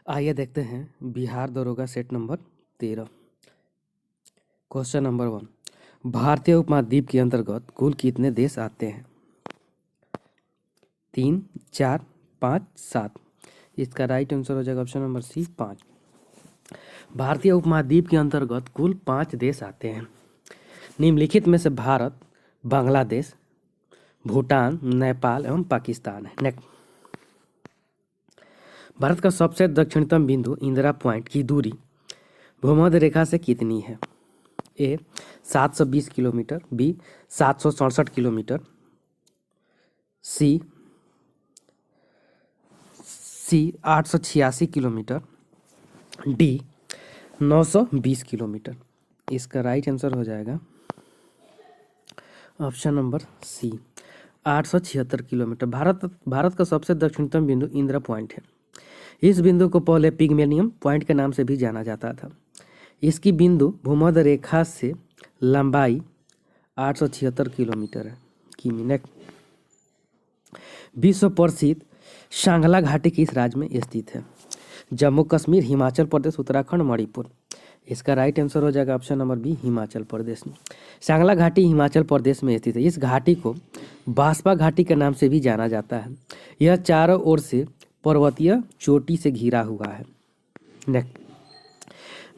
आइए देखते हैं बिहार दरोगा सेट नंबर 13। क्वेश्चन नंबर 1, भारतीय उपमहाद्वीप के अंतर्गत कुल कितने देश आते हैं? 3, 4, 5, 7। इसका राइट आंसर हो जाएगा ऑप्शन नंबर सी 5। भारतीय उपमहाद्वीप के अंतर्गत कुल 5 देश आते हैं। निम्नलिखित में से भारत, बांग्लादेश, भूटान, नेपाल एवं पाकिस्तान है। नेक्स्ट, भारत का सबसे दक्षिणतम बिंदु इंदिरा पॉइंट की दूरी भूमध्य रेखा से कितनी है? A 720 kilometre, B 767 kilometre, C 886 kilometre, D 920 kilometre. इसका राइट आंसर हो जाएगा option number C 876 kilometre. Bharat का सबसे दक्षिणतम बिंदु इंदिरा पॉइंट है। इस बिंदु को पहले पिग्मेलियम पॉइंट के नाम से भी जाना जाता था। इसकी बिंदु भूमध्य रेखा से लंबाई 876 किलोमीटर है। विश्व प्रसिद्ध सांगला घाटी किस राज्य में स्थित है? जम्मू कश्मीर, हिमाचल प्रदेश, उत्तराखंड, मणिपुर। इसका राइट आंसर हो जाएगा option number B Himachal Pradesh में। सांगला घाटी हिमाचल प्रदेश में स्थित है। इस घाटी को बासपा घाटी के नाम से भी जाना जाता है। यह चारों ओर से पर्वतीय चोटी से घिरा हुआ है। नेक्स्ट,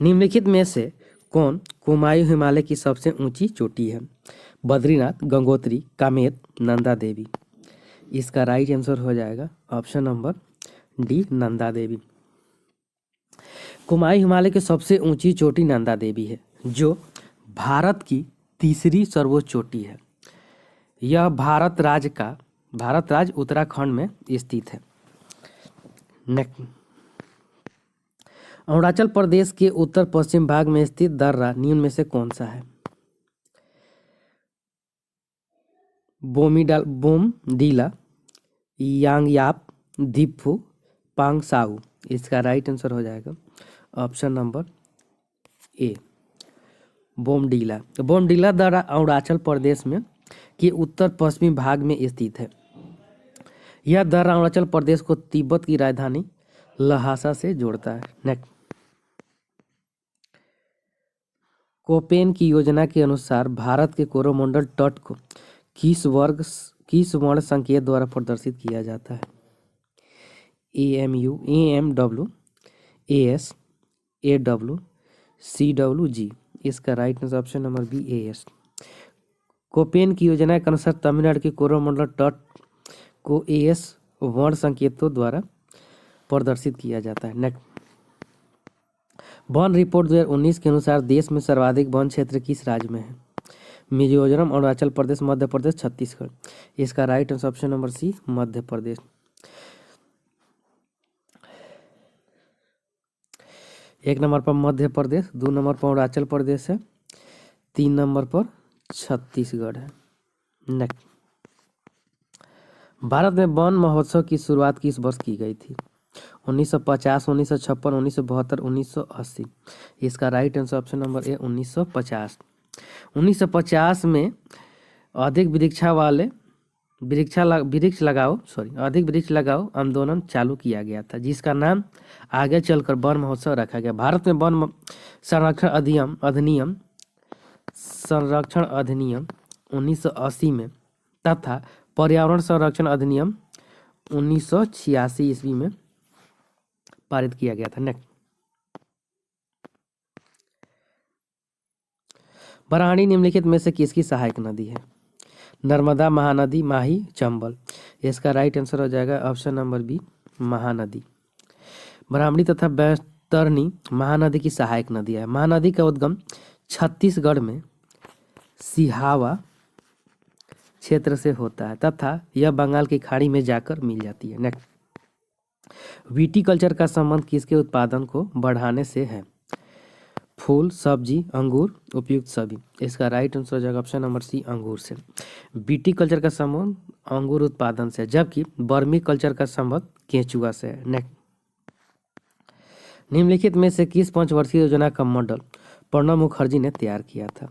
निम्नलिखित में से कौन कुमायूं हिमालय की सबसे ऊंची चोटी है? बद्रीनाथ, गंगोत्री, कामेत, नंदा देवी। इसका राइट आंसर हो जाएगा option number D Nanda Devi. Kumaon Himalaya की सबसे ऊंची चोटी नंदा देवी है, जो भारत की तीसरी सर्वोच्च चोटी है। यह भारत राज्य उत्तराखंड में स्थित है। नेक्स्ट, अरुणाचल प्रदेश के उत्तर पश्चिम भाग में स्थित दर्रा निम्न में से कौन सा है? बोमडीला, यांगयाप, दीपू, पांगसाऊ। इसका राइट आंसर हो जाएगा ऑप्शन नंबर ए बोमडीला। बोमडीला दर्रा अरुणाचल प्रदेश में के उत्तर पश्चिमी भाग में स्थित है। यह दर्रा अरुणाचल प्रदेश को तिब्बत की राजधानी लहासा से जोड़ता है। नेक्स्ट, कोपेन की योजना के अनुसार भारत के कोरोमंडल तट को किस वर्ण संकेत द्वारा प्रदर्शित किया जाता है? AMU, AMW, AS, AW, CWG। इसका right answer option number B AS। Koppen की योजना के अनुसार तमिलनाडु के कोरोमंडल तट को AS वर्ण संकेतों द्वारा प्रदर्शित किया जाता है। नेक्स्ट, वन रिपोर्ट 2019 के अनुसार देश में सर्वाधिक वन क्षेत्र किस राज्य में है? मिजोरम, अरुणाचल प्रदेश, मध्य प्रदेश, छत्तीसगढ़। इसका right answer option number C Madhya Pradesh. एक नंबर पर मध्य प्रदेश, 2 नंबर पर अरुणाचल प्रदेश है, 3 नंबर पर छत्तीसगढ़ है। नेक्स्ट, भारत में वन महोत्सव की शुरुआत किस वर्ष की गई थी? 1950, 1956, 1972, 1980। इसका राइट आंसर ऑप्शन नंबर ए 1950। 1950 में अधिक वृक्ष लगाओ आंदोलन चालू किया गया था, जिसका नाम आगे चलकर वन महोत्सव रखा गया। भारत में वन संरक्षण अधिनियम 1980 में तथा पर्यावरण संरक्षण अधिनियम 1986 ईस्वी में पारित किया गया था। नेक्स्ट, बराणी निम्नलिखित में से किसकी सहायक नदी है? नर्मदा, महानदी, माही, चंबल। इसका राइट आंसर हो जाएगा ऑप्शन नंबर बी महानदी। ब्राह्मणी तथा बैतरणी महानदी की सहायक नदी है। महानदी का उद्गम छत्तीसगढ़ में सिहावा क्षेत्र से होता है तथा यह बंगाल की खाड़ी में जाकर मिल जाती है। नेक्स्ट, विटीकल्चर का संबंध किसके उत्पादन को बढ़ाने से है? फूल, सब्जी, अंगूर, उपयुक्त सभी। इसका राइट आंसर हो जाएगा ऑप्शन नंबर सी अंगूर से। विटीकल्चर का संबंध अंगूर उत्पादन से, जबकि वर्मी कल्चर का संबंध केंचुआ से है। नेक्स्ट, निम्नलिखित में से किस पंचवर्षीय योजना का मॉडल प्रणब मुखर्जी ने तैयार किया था?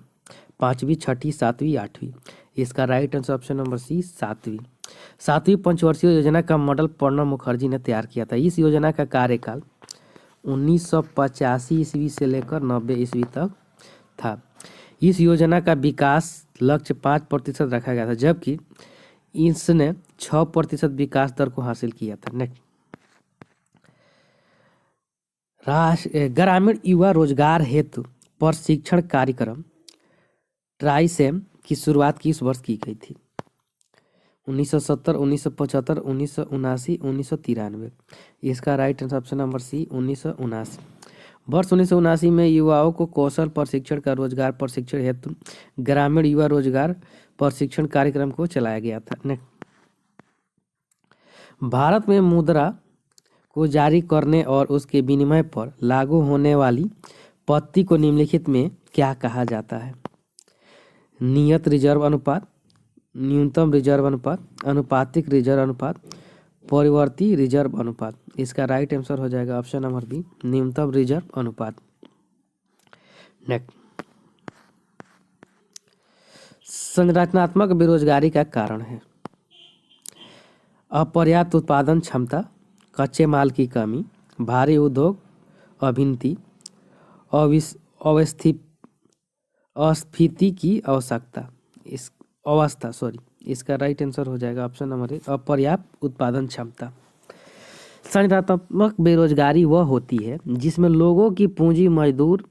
5वीं, 6वीं, 7वीं, 8वीं। इसका right answer option number C 7वीं पंचवर्षीय योजना का मॉडल प्रणब मुखर्जी ने तैयार किया था। इस योजना का कार्यकाल 1985 ईस्वी से लेकर 90 ईस्वी तक था। इस योजना का विकास लक्ष्य 5% रखा गया था, जबकि इसने 6% विकास दर को हासिल किया था। नेक्स्ट, ग्रामीण युवा रोजगार हेतु प्रशिक्षण कार्यक्रम ट्राइसेम की शुरुआत किस वर्ष की गई थी? 1970, 1975, 1979, 1993। इसका right answer option number C 1979। वर्ष 1979 में युवाओं को कौशल प्रशिक्षण का रोजगार प्रशिक्षण हेतु ग्रामीण युवा रोजगार प्रशिक्षण कार्यक्रम को चलाया गया था। भारत में मुद्रा को जारी करने और उसके विनिमय पर लागू होने वाली पत्ती को निम्नलिखित में क्या कहा जाता है? नियत रिजर्व अनुपात, न्यूनतम रिजर्व अनुपात, अनुपातिक रिजर्व अनुपात, परिवर्ती रिजर्व अनुपात। इसका राइट आंसर हो जाएगा ऑप्शन नंबर बी, न्यूनतम रिजर्व अनुपात। नेक्स्ट, संरचनात्मक बेरोजगारी का कारण है अपर्याप्त उत्पादन क्षमता, कच्चे माल की कमी, भारी उद्योग अभिनति, अस्फीति की आवश्यकता इस अवस्था इसका राइट आंसर हो जाएगा ऑप्शन नंबर ए, अपर्याप्त उत्पादन क्षमता। संरचनात्मक बेरोजगारी वह होती है जिसमें लोगों की पूंजी मजदूर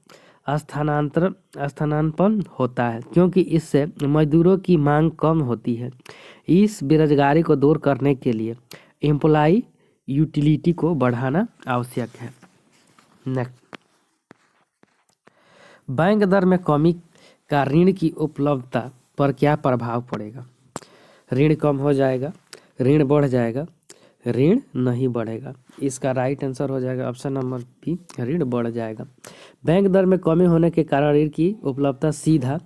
स्थानांतरण होता है, क्योंकि इससे मजदूरों की मांग कम होती है। इस बेरोजगारी को दूर करने के लिए एम्प्लॉय यूटिलिटी को बढ़ाना आवश्यक है। नेक्स्ट, बैंक दर में कमी का ऋण की उपलब्धता पर क्या प्रभाव पड़ेगा? ऋण कम हो जाएगा, ऋण बढ़ जाएगा, ऋण नहीं बढ़ेगा। इसका राइट आंसर हो जाएगा ऑप्शन नंबर बी, ऋण बढ़ जाएगा। बैंक दर में कमी होने के कारण ऋण की उपलब्धता सीधा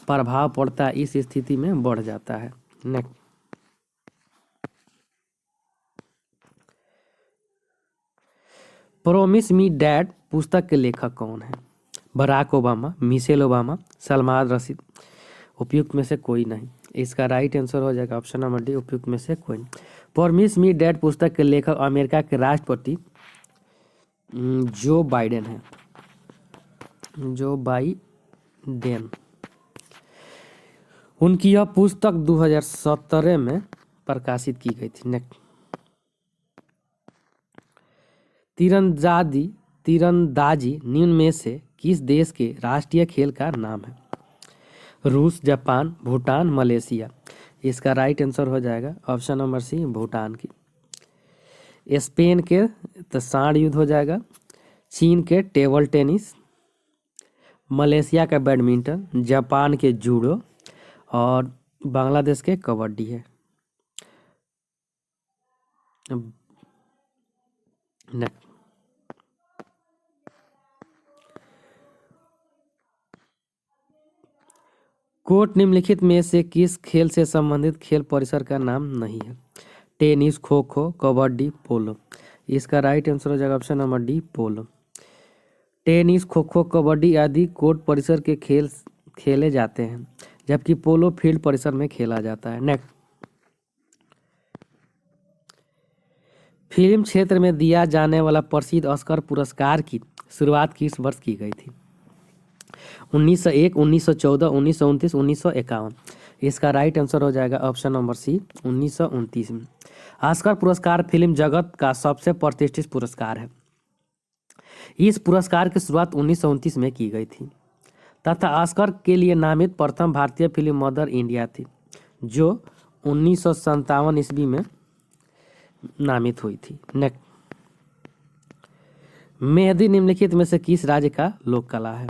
प्रभाव पड़ता है, इस स्थिति में बढ़ जाता है। नेक्स्ट, प्रॉमिस मी डैड पुस्तक के लेखक कौन है? Barack Obama, Michelle Obama, Salman Rashid. उपयुक्त में से कोई नहीं। इसका राइट आंसर हो जाएगा ऑप्शन नंबर डी, उपयुक्त में से कोई नहीं। प्रॉमिस मी डैड पुस्तक के लेखक अमेरिका के राष्ट्रपति जो बाइडेन है, जो बाइडेन। उनकी यह पुस्तक 2017 में प्रकाशित की गई थी। नेक्स्ट, तीरंदाजी निम्न में से किस देश के राष्ट्रीय खेल का नाम है? रूस, जापान, भूटान, मलेशिया। इसका राइट आंसर हो जाएगा ऑप्शन नंबर सी, भूटान की। स्पेन के तो सांड युद्ध हो जाएगा, चीन के टेबल टेनिस, मलेशिया का बैडमिंटन, जापान के जूडो और बांग्लादेश के कबड्डी है। नेक्स्ट, कोर्ट निम्नलिखित में से किस खेल से संबंधित खेल परिसर का नाम नहीं है? टेनिस, खो खो, कबड्डी, पोलो। इसका राइट आंसर हो जाएगा ऑप्शन नंबर डी, पोलो। टेनिस, खो खो, कबड्डी आदि कोर्ट परिसर के खेल खेले जाते हैं, जबकि पोलो फील्ड परिसर में खेला जाता है। नेक्स्ट, फिल्म क्षेत्र में दिया जाने वाला प्रसिद्ध ऑस्कर पुरस्कार की शुरुआत किस वर्ष की गई थी? 1901, 1914, 1929, 1951। इसका राइट आंसर हो जाएगा ऑप्शन नंबर सी, 1929 में। ऑस्कर पुरस्कार फिल्म जगत का सबसे प्रतिष्ठित पुरस्कार है। इस पुरस्कार की शुरुआत 1929 में की गई थी तथा ऑस्कर के लिए नामित प्रथम भारतीय फिल्म मदर इंडिया थी, जो 1957 ईस्वी में नामित हुई थी। नेक्स्ट, मेहंदी निम्नलिखित में से किस राज्य का लोक कला है?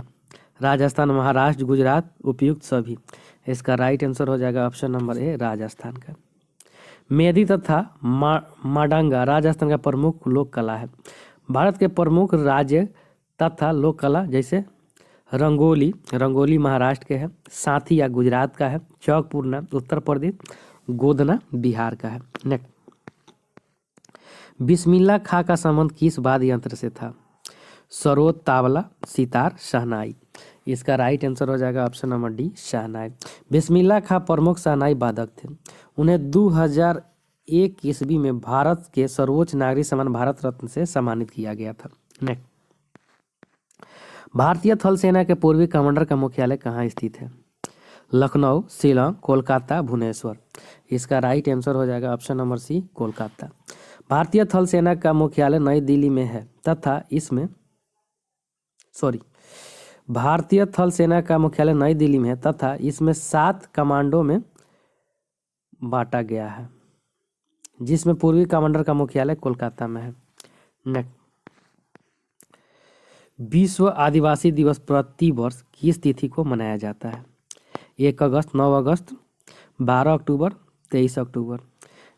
राजस्थान, महाराष्ट्र, गुजरात, उपयुक्त सभी। इसका राइट आंसर हो जाएगा ऑप्शन नंबर ए, राजस्थान का। मेहंदी तथा माडंगा राजस्थान का प्रमुख लोक कला है। भारत के प्रमुख राज्य तथा लोक कला जैसे रंगोली महाराष्ट्र के है, साथी या गुजरात का है, चौक पूर्णा उत्तर प्रदेश, गोदना बिहार का है। नेक्स्ट, बिस्मिल्लाह खां का संबंध किस वाद्य यंत्र से था? सरोद, तावला, सितार, शहनाई। इसका राइट आंसर हो जाएगा ऑप्शन नंबर डी, शहनाई। बिस्मिल्लाह खां प्रमुख शहनाई वादक थे। उन्हें 2001 ईस्वी में भारत के सर्वोच्च नागरिक सम्मान भारत रत्न से सम्मानित किया गया था। नेक्स्ट, भारतीय थल सेना के पूर्वी कमांडर का मुख्यालय कहाँ स्थित है? लखनऊ, शिलांग, कोलकाता, भुवनेश्वर। इसका राइट आंसर हो जाएगा ऑप्शन नंबर सी, कोलकाता। भारतीय थल सेना का मुख्यालय नई दिल्ली में है तथा इसमें भारतीय थल सेना का मुख्यालय नई दिल्ली में है तथा इसमें 7 कमांडों में बांटा गया है, जिसमें पूर्वी कमांडर का मुख्यालय कोलकाता में है। नेक्स्ट, विश्व आदिवासी दिवस प्रति वर्ष किस तिथि को मनाया जाता है? 1 अगस्त, 9 अगस्त, 12 अक्टूबर, 23 अक्टूबर।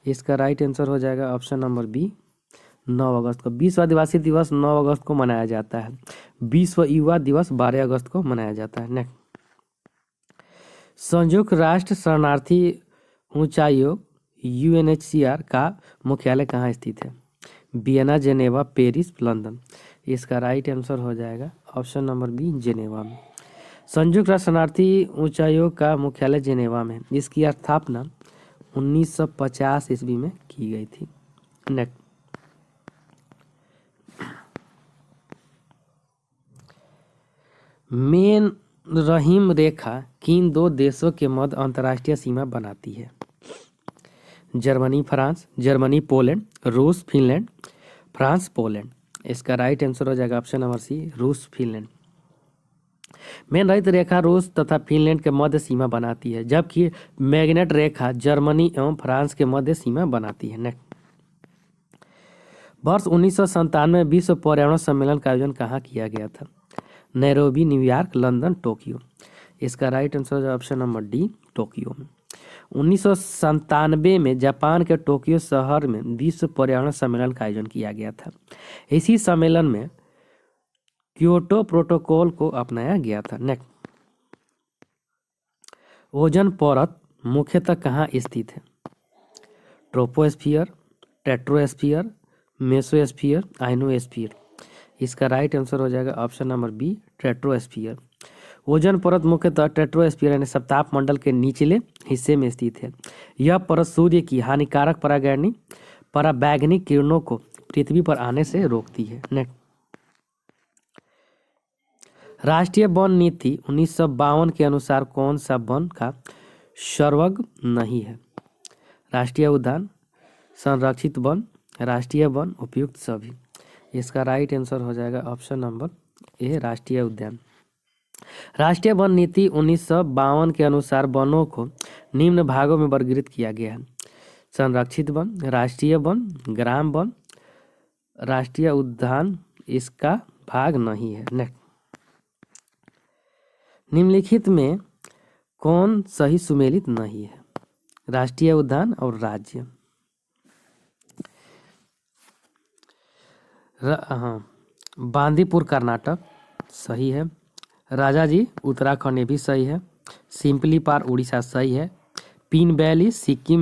इसका राइट आंसर हो जाएगा ऑप्शन नंबर बी, 9 अगस्त को। विश्व आदिवासी दिवस 9 अगस्त को मनाया जाता है। विश्व युवा दिवस 12 अगस्त को मनाया जाता है। नेक्स्ट, संयुक्त राष्ट्र शरणार्थी उच्चायोग UNHCR का मुख्यालय कहाँ स्थित है? Vienna, Geneva, Paris, London. इसका राइट आंसर हो जाएगा ऑप्शन नंबर बी, जेनेवा में। संयुक्त राष्ट्र शरणार्थी उच्चायोग का मुख्यालय जेनेवा में। इसकी स्थापना 1950 ईस्वी में की गई थी। नेक्स्ट, मेन रहीम रेखा किन 2 देशों के मध्य अंतर्राष्ट्रीय सीमा बनाती है? जर्मनी, फ्रांस, जर्मनी, पोलैंड, रूस, फिनलैंड, फ्रांस, पोलैंड। इसका राइट आंसर हो जाएगा ऑप्शन नंबर सी, रूस, फिनलैंड। मेन रहित रेखा रूस तथा फिनलैंड के मध्य सीमा बनाती है, जबकि मैग्नेट रेखा जर्मनी एवं फ्रांस के मध्य सीमा बनाती है। नेक्स्ट, वर्ष 1997 में विश्व पर्यावरण सम्मेलन का आयोजन कहाँ किया गया था? Nairobi, New York, London, Tokyo. इसका राइट आंसर है ऑप्शन नंबर डी, टोक्यो में। 1997 में जापान के टोक्यो शहर में विश्व पर्यावरण सम्मेलन का आयोजन किया गया था। इसी सम्मेलन में क्योटो प्रोटोकॉल को अपनाया गया था। नेक्स्ट, ओजोन परत मुख्यतः कहाँ स्थित है? Troposphere, stratosphere, mesosphere, ionosphere. इसका राइट आंसर हो जाएगा option number B, stratosphere. Ozone परत मुख्यतः टेट्रोस्फियर यानी सप्ताप मंडल के निचले हिस्से में स्थित है। यह परत सूर्य की हानिकारक पराबैंगनी किरणों को पृथ्वी पर आने से रोकती है। नेक्स्ट, राष्ट्रीय वन नीति 1952 के अनुसार कौन सा वन का सर्वग नहीं है? राष्ट्रीय उद्यान, संरक्षित वन, राष्ट्रीय वन, उपयुक्त सभी। इसका राइट आंसर हो जाएगा ऑप्शन नंबर ए, राष्ट्रीय उद्यान। राष्ट्रीय वन नीति 1952 के अनुसार वनों को निम्न भागों में वर्गीकृत किया गया है: संरक्षित वन, राष्ट्रीय वन, ग्राम वन, राष्ट्रीय उद्यान इसका भाग नहीं है। नेक्स्ट, निम्नलिखित में कौन सही सुमेलित नहीं है? राष्ट्रीय उद्यान और राज्य। बांदीपुर कर्नाटक सही है। राजाजी उत्तराखंड ये भी सही है। सिंपली पार उड़ीसा सही है। पीन वैली सिक्किम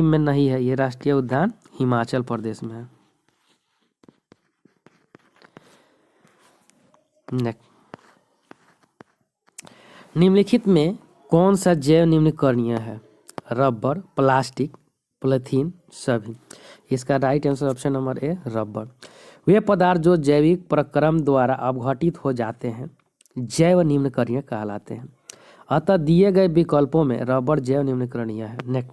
में नहीं है। ये राष्ट्रीय उद्यान हिमाचल प्रदेश में है। नेक्स्ट, निम्नलिखित में कौन सा जैव निम्नकरणीय है? रबर, प्लास्टिक, पॉलीथीन, सभी। इसका right answer option number A, rubber. वे पदार्थ जो जैविक प्रक्रम द्वारा अपघटित हो जाते हैं जैव निम्नकरणीय कहलाते हैं। अतः दिए गए विकल्पों में रबर जैव निम्नकरणीय है। नेक्स्ट,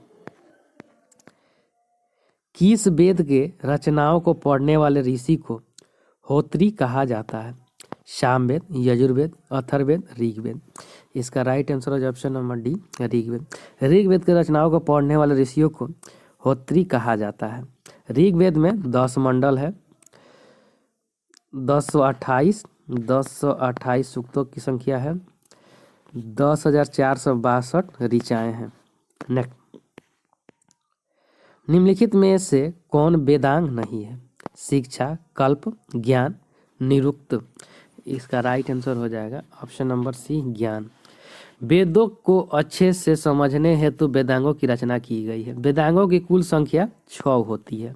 किस वेद के रचनाओं को पढ़ने वाले ऋषि को होत्री कहा जाता है? सामवेद, यजुर्वेद, अथर्ववेद, ऋग्वेद। इसका राइट आंसर है option number D, Rigveda. Rigveda के रचनाओं को पढ़ने वाले ऋषियों को होत्री कहा जाता है। ऋग्वेद में 10 मंडल है, 1028 सूक्तों की संख्या है, 10,462 ऋचाएं हैं। नेक्स्ट, निम्नलिखित में से कौन वेदांग नहीं है? शिक्षा, कल्प, ज्ञान, निरुक्त। इसका राइट आंसर हो जाएगा ऑप्शन नंबर सी, ज्ञान। वेदों को अच्छे से समझने हेतु वेदांगों की रचना की गई है। वेदांगों की कुल संख्या 6 होती है।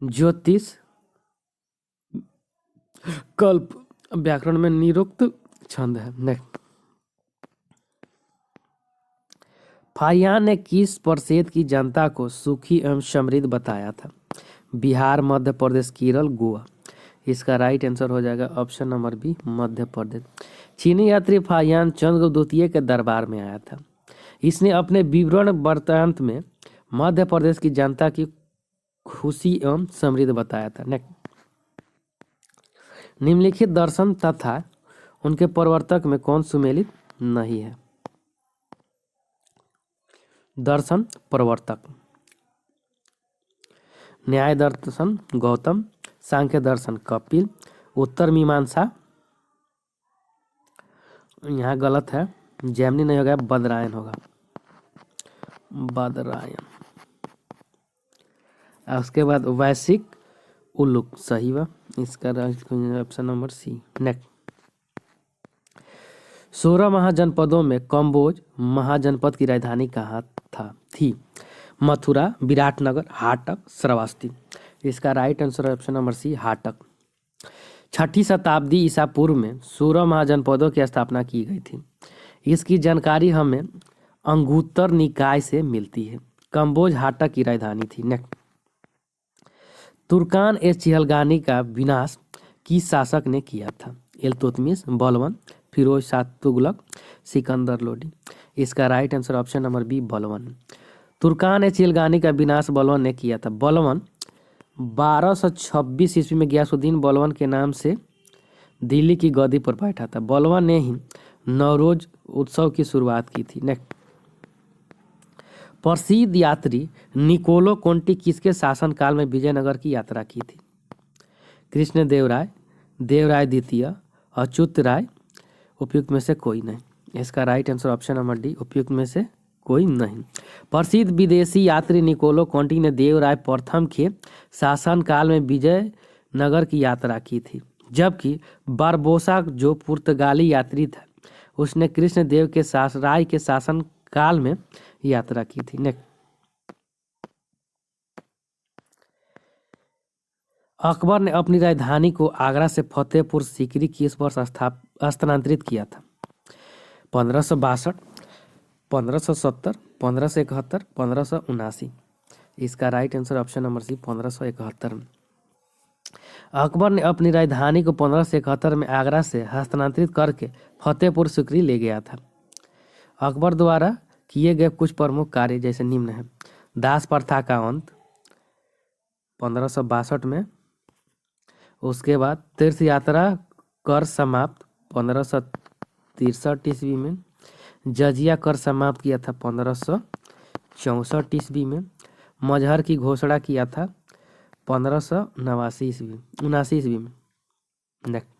ज्योतिष, कल्प, व्याकरण में निरुक्त, छंद है। नेक्स्ट, फाहियान ने किस प्रतिशत की जनता को सुखी एवं समृद्ध बताया था? बिहार, मध्य प्रदेश, केरल, गोवा। इसका राइट आंसर हो जाएगा option number B, Madhya Pradesh. चीनी यात्री फाहियान चंद्रगुप्त द्वितीय के दरबार में आया था। इसने अपने विवरण वृत्तांत में मध्य प्रदेश की जनता की खुशी एवं समृद्ध बताया था। निम्नलिखित दर्शन तथा उनके प्रवर्तक में कौन सुमेलित नहीं है? दर्शन प्रवर्तक: न्याय दर्शन गौतम, सांख्य दर्शन कपिल, उत्तर मीमांसा, यहाँ गलत है, जैमिनी नहीं होगा, बदरायन होगा, बदरायन। उसके बाद वैश्विक उल्लूक सही हुआ। इसका ऑप्शन नंबर सी। नेक्स्ट, 16 महाजनपदों में कंबोज महाजनपद की राजधानी कहाँ थी? मथुरा, विराटनगर, हाटक, श्रावस्ती। इसका right answer option number C, Hatak. 6ठी शताब्दी ईसा पूर्व में 16 महाजनपदों की स्थापना की गई थी। इसकी जानकारी हमें अंगुत्तर निकाय से मिलती है। कंबोज हाटक की राजधानी थी। नेक्स्ट, तुर्कान ए चिहलगानी का विनाश किस शासक ने किया था? इल्तुतमिश, बलबन, फिरोज शाह तुगलक, सिकंदर लोदी। इसका right answer option number B, Balban. Turkan e Chihalgani का विनाश बलबन ने किया था। बलबन 1226 ईस्वी में गयासुद्दीन बलबन के नाम से दिल्ली की गद्दी पर बैठा था। बलबन ने ही नवरोज उत्सव की शुरुआत की थी। नेक्स्ट, प्रसिद्ध यात्री निकोलो कोंटी किसके शासनकाल में विजयनगर की यात्रा की थी? कृष्णदेवराय, देवराय द्वितीय, अच्युत राय, उपयुक्त में से कोई नहीं। इसका right answer option number D, उपयुक्त में से कोई नहीं। प्रसिद्ध विदेशी यात्री निकोलो कोंटी ने देवराय प्रथम के शासनकाल में विजयनगर की यात्रा की थी, जबकि बारबोसा जो पुर्तगाली यात्री था उसने कृष्णदेव के राय के शासनकाल में यात्रा की थी। नेक्स्ट, अकबर ने अपनी राजधानी को आगरा से फतेहपुर सीकरी किस वर्ष स्थानांतरित किया था? 1562, 1570, 1571, 1579। इसका right answer option number C, 1571 में। अकबर ने अपनी राजधानी को 1571 में आगरा से हस्तांतरित करके फतेहपुर सीकरी ले गया था। अकबर द्वारा किए गए कुछ प्रमुख कार्य जैसे निम्न है: दास प्रथा का अंत 1562 में, उसके बाद तीर्थ यात्रा कर समाप्त 1563 ईस्वी में, जजिया कर समाप्त किया था 1564 ईस्वी में, मजहर की घोषणा किया था 1589 ईस्वी में। नेक्स्ट,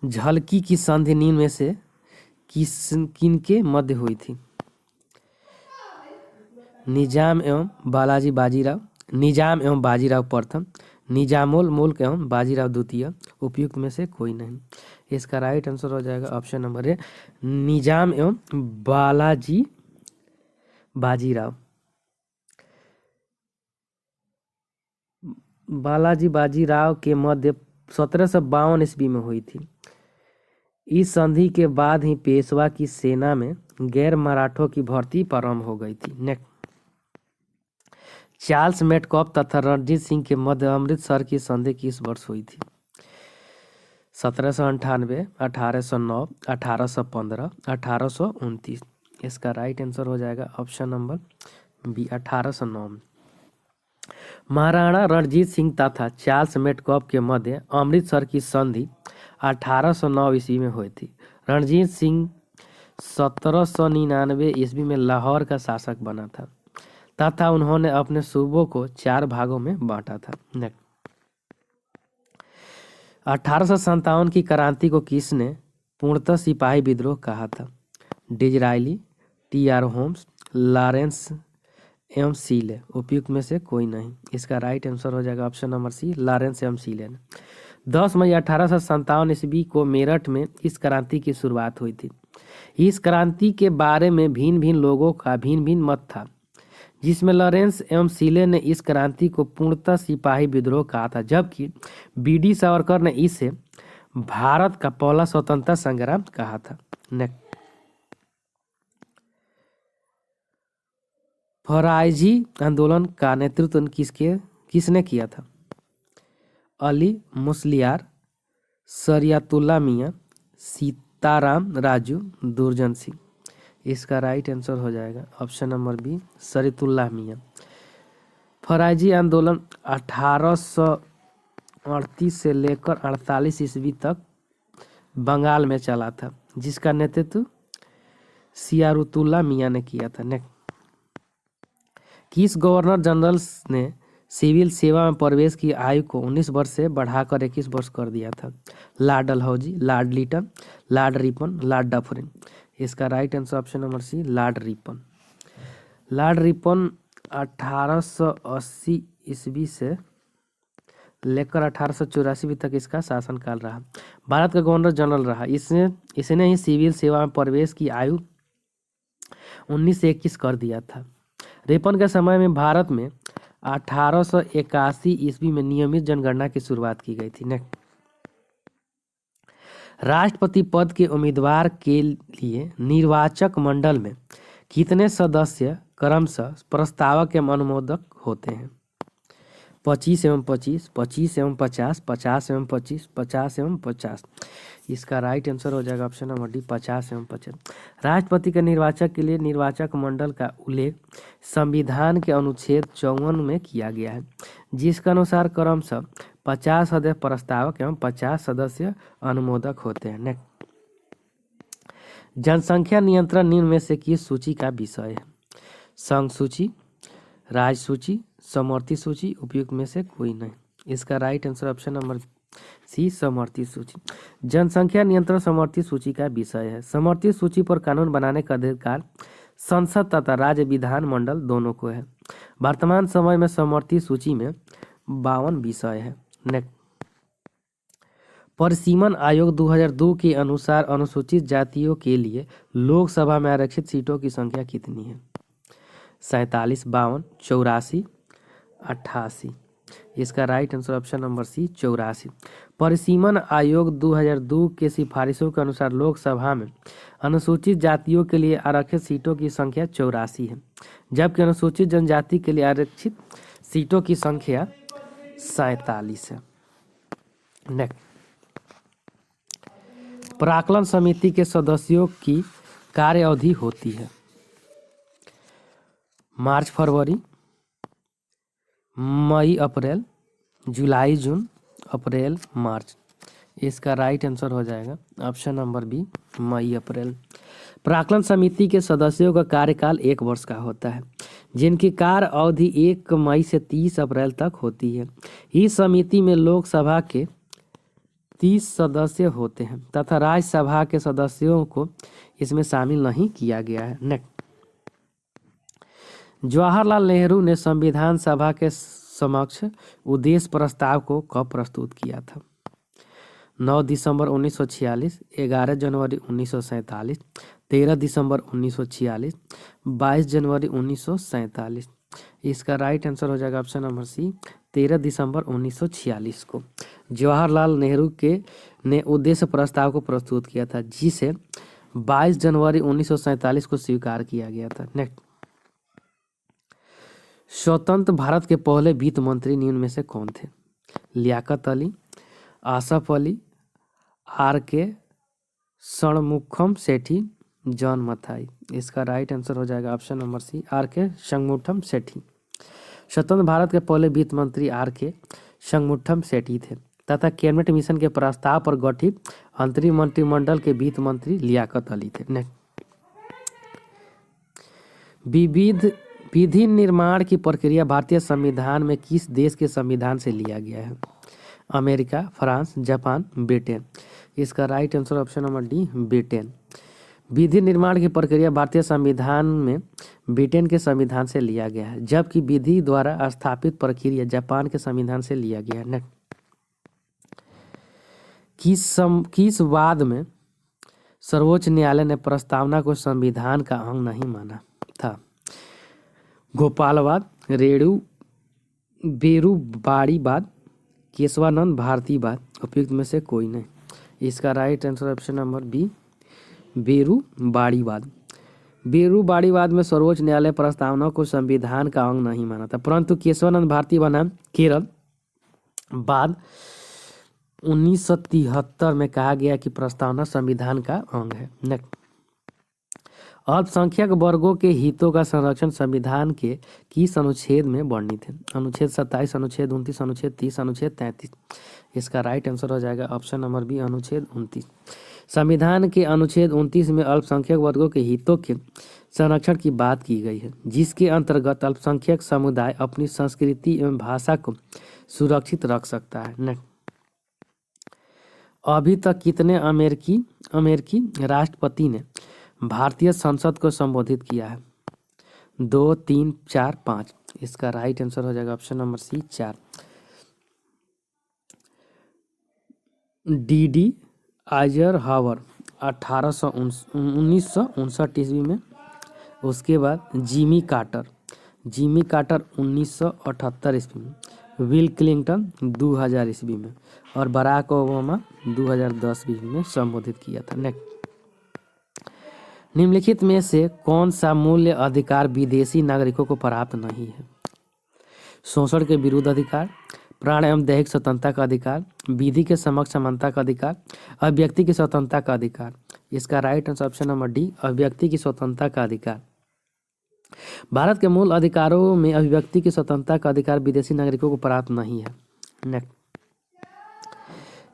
झलकी की संधि निम्न में से किनके मध्य हुई थी? निजाम एवं बाजीराव प्रथम, निजामुल मुल्क एवं बाजीराव द्वितीय। उपयुक्त में से कोई नहीं। इसका राइट आंसर हो जाएगा ऑप्शन नंबर ए, निजाम एवं बालाजी बाजीराव के मध्य 1752 ईस्वी में हुई थी। इस संधि के बाद ही पेशवा की सेना में गैर मराठों की भर्ती प्रारंभ हो गई थी। नेक्स्ट, चार्ल्स मेटकॉफ तथा रणजीत सिंह के मध्य अमृतसर की संधि किस वर्ष हुई थी? 1798, 1809, 1815, 1829। इसका राइट आंसर हो जाएगा ऑप्शन नंबर बी, 1809 में। महाराणा रणजीत सिंह तथा चार्ल्स मेटकॉफ के मध्य अमृतसर की संधि 1809 ईस्वी में हुई थी। रणजीत सिंह 1799 ईस्वी में लाहौर का शासक बना था तथा उन्होंने अपने सूबों को 4 भागों में बांटा था। 1857 की क्रांति को किसने पूर्णतः सिपाही विद्रोह कहा था? Disraeli, TR. होम्स, लॉरेंस एवं सीले। उपयुक्त में से कोई नहीं। इसका राइट आंसर हो जाएगा ऑप्शन नंबर सी, लॉरेंस एवं सीले। 10 मई 1857 ईस्वी को मेरठ में इस क्रांति की शुरुआत हुई थी। इस क्रांति के बारे में भिन्न भिन्न लोगों का भिन्न भिन्न मत था, जिसमें लॉरेंस एवं सीले ने इस क्रांति को पूर्णतः सिपाही विद्रोह कहा था, जबकि बी.डी. सावरकर ने इसे भारत का पहला स्वतंत्रता संग्राम कहा था। फराइजी आंदोलन का नेतृत्व किसने किया था? अली मुस्लियार, शरियतुल्लाह मियां, सीताराम राजू, दुर्जन सिंह। इसका राइट आंसर हो जाएगा ऑप्शन नंबर बी, शरियतुल्लाह मियां। फराइजी आंदोलन 1838 से लेकर 48 ईस्वी तक बंगाल में चला था, जिसका नेतृत्व सियारतुल्लाह मियां ने किया था। किस गवर्नर जनरल ने सिविल सेवा में प्रवेश की आयु को 19 वर्ष से बढ़ाकर 21 वर्ष कर दिया था? Lord Dalhousie, Lord Lytton, Lord Ripon, Lord Dufferin. इसका right answer option number C, Lord Ripon. Lord Ripon 1880 ईस्वी से लेकर 1884 तक इसका शासनकाल रहा। भारत का गवर्नर जनरल रहा। इसने ही सिविल सेवा में प्रवेश की आयु 19 से 21 कर दिया था। रिपन के समय में भारत में 1881 ईस्वी में नियमित जनगणना की शुरुआत की गई थी। राष्ट्रपति पद के उम्मीदवार के लिए निर्वाचक मंडल में कितने सदस्य क्रमशः प्रस्तावक एवं अनुमोदक होते हैं? 25 एवं 25, 25 एवं 50, 50 एवं 25, 50 एवं 50। इसका राइट आंसर हो जाएगा ऑप्शन नंबर डी, 50 एवं 50। राष्ट्रपति के निर्वाचक के लिए निर्वाचक मंडल का उल्लेख संविधान के अनुच्छेद 54 में किया गया है, जिसके अनुसार क्रमशः 50 सदस्य प्रस्तावक एवं 50 सदस्य अनुमोदक होते हैं। जनसंख्या नियंत्रण निम्न में से किस सूची का विषय है? संघ सूची, राज्य सूची, समवर्ती सूची, उपयुक्त में से कोई नहीं। इसका right answer option number C, समवर्ती सूची। जनसंख्या नियंत्रण समवर्ती सूची का विषय है। समवर्ती सूची पर कानून बनाने का अधिकार संसद तथा राज्य विधान मंडल दोनों को है। वर्तमान समय में समवर्ती सूची में 52 विषय है। परिसीमन आयोग 2002 के अनुसार अनुसूचित जातियों के लिए लोकसभा में आरक्षित सीटों की संख्या कितनी है? 47, 52, 84, 88। इसका right answer option number C, 84। परिसीमन आयोग 2002 के सिफारिशों के अनुसार लोकसभा में अनुसूचित जातियों के लिए आरक्षित सीटों की संख्या 84 है, जबकि अनुसूचित जनजाति के लिए आरक्षित सीटों की संख्या 47 है। प्राक्कलन समिति के सदस्यों की कार्य अवधि होती है मार्च फरवरी, मई अप्रैल, जुलाई जून, अप्रैल मार्च। इसका राइट आंसर हो जाएगा ऑप्शन नंबर बी, मई अप्रैल। प्राक्कलन समिति के सदस्यों का कार्यकाल 1 वर्ष का होता है, जिनकी कार्य अवधि 1 मई से 30 अप्रैल तक होती है। इस समिति में लोकसभा के 30 सदस्य होते हैं तथा राज्यसभा के सदस्यों को इसमें शामिल नहीं किया गया है। जवाहरलाल नेहरू ने संविधान सभा के समक्ष उद्देश्य प्रस्ताव को कब प्रस्तुत किया था? 9 दिसंबर 1946, 11 जनवरी 1947, 13 दिसंबर 1946, 22 जनवरी 1947। इसका राइट आंसर हो जाएगा ऑप्शन नंबर सी, 13 दिसंबर 1946 को जवाहरलाल नेहरू ने उद्देश्य प्रस्ताव को प्रस्तुत किया था, जिसे 22 जनवरी 1947 को स्वीकार किया गया था। स्वतंत्र भारत के पहले वित्त मंत्री निम्न में से कौन थे? लियाकत अली, आसफ अली, आर.के. षणमुखम सेठी, जॉन मथाई। इसका राइट आंसर हो जाएगा option number C, R K. Shanmukham Sethi. स्वतंत्र भारत के पहले वित्त मंत्री आर.के. षणमुखम सेठी थे तथा कैबिनेट मिशन के प्रस्ताव पर गठित अंतरिम मंत्रिमंडल के वित्त मंत्री लियाकत अली थे। विधि निर्माण की प्रक्रिया भारतीय संविधान में किस देश के संविधान से लिया गया है? America, France, Japan, Britain. इसका right answer option number D, Britain. विधि निर्माण की प्रक्रिया भारतीय संविधान में ब्रिटेन के संविधान से लिया गया है, जबकि विधि द्वारा स्थापित प्रक्रिया जापान के संविधान से लिया गया है। किस वाद में सर्वोच्च न्यायालय ने प्रस्तावना को संविधान का अंग नहीं माना था? गोपालवाद, बेरुबाड़ीवाद, केशवानंद भारतीवाद। उपयुक्त में से कोई नहीं। इसका right answer option number B, बेरुबाड़ीवाद। बीरूवाड़ीवाद में सर्वोच्च न्यायालय प्रस्तावना को संविधान का अंग नहीं माना था, परंतु केशवानंद भारती बनाम केरल बाद 1973 में कहा गया कि प्रस्तावना संविधान का अंग है। नेक्स्ट, अल्पसंख्यक वर्गों के हितों का संरक्षण संविधान के किस अनुच्छेद में वर्णित है? अनुच्छेद 27, अनुच्छेद 29, अनुच्छेद 30, अनुच्छेद 33। इसका राइट आंसर हो जाएगा ऑप्शन नंबर बी, अनुच्छेद 29। संविधान के अनुच्छेद 29 में अल्पसंख्यक वर्गों के हितों के संरक्षण की बात की गई है, जिसके अंतर्गत अल्पसंख्यक समुदाय अपनी संस्कृति एवं भाषा को सुरक्षित रख सकता है। नेक्स्ट, अभी तक कितने अमेरिकी राष्ट्रपति ने भारतीय संसद को संबोधित किया है? 2, 3, 4, 5। इसका राइट आंसर हो जाएगा option number C, 4। D Eisenhower 1959 ईस्वी में। उसके बाद जिमी कार्टर 1978 ईस्वी में। विल क्लिंटन 2000 ईस्वी में और बराक ओबामा 2010 ईस्वी में संबोधित किया था। नेक्स्ट, निम्नलिखित में से कौन सा मूल्य अधिकार विदेशी नागरिकों को प्राप्त नहीं है? शोषण के विरुद्ध अधिकार, प्राण एवं दैहिक स्वतंत्रता का अधिकार, विधि के समक्ष समानता का अधिकार, अभिव्यक्ति की स्वतंत्रता का अधिकार। इसका right answer option number D, अभिव्यक्ति की स्वतंत्रता का अधिकार। भारत के मूल अधिकारों में अभिव्यक्ति की स्वतंत्रता का अधिकार विदेशी नागरिकों को प्राप्त नहीं है। नेक्स्ट,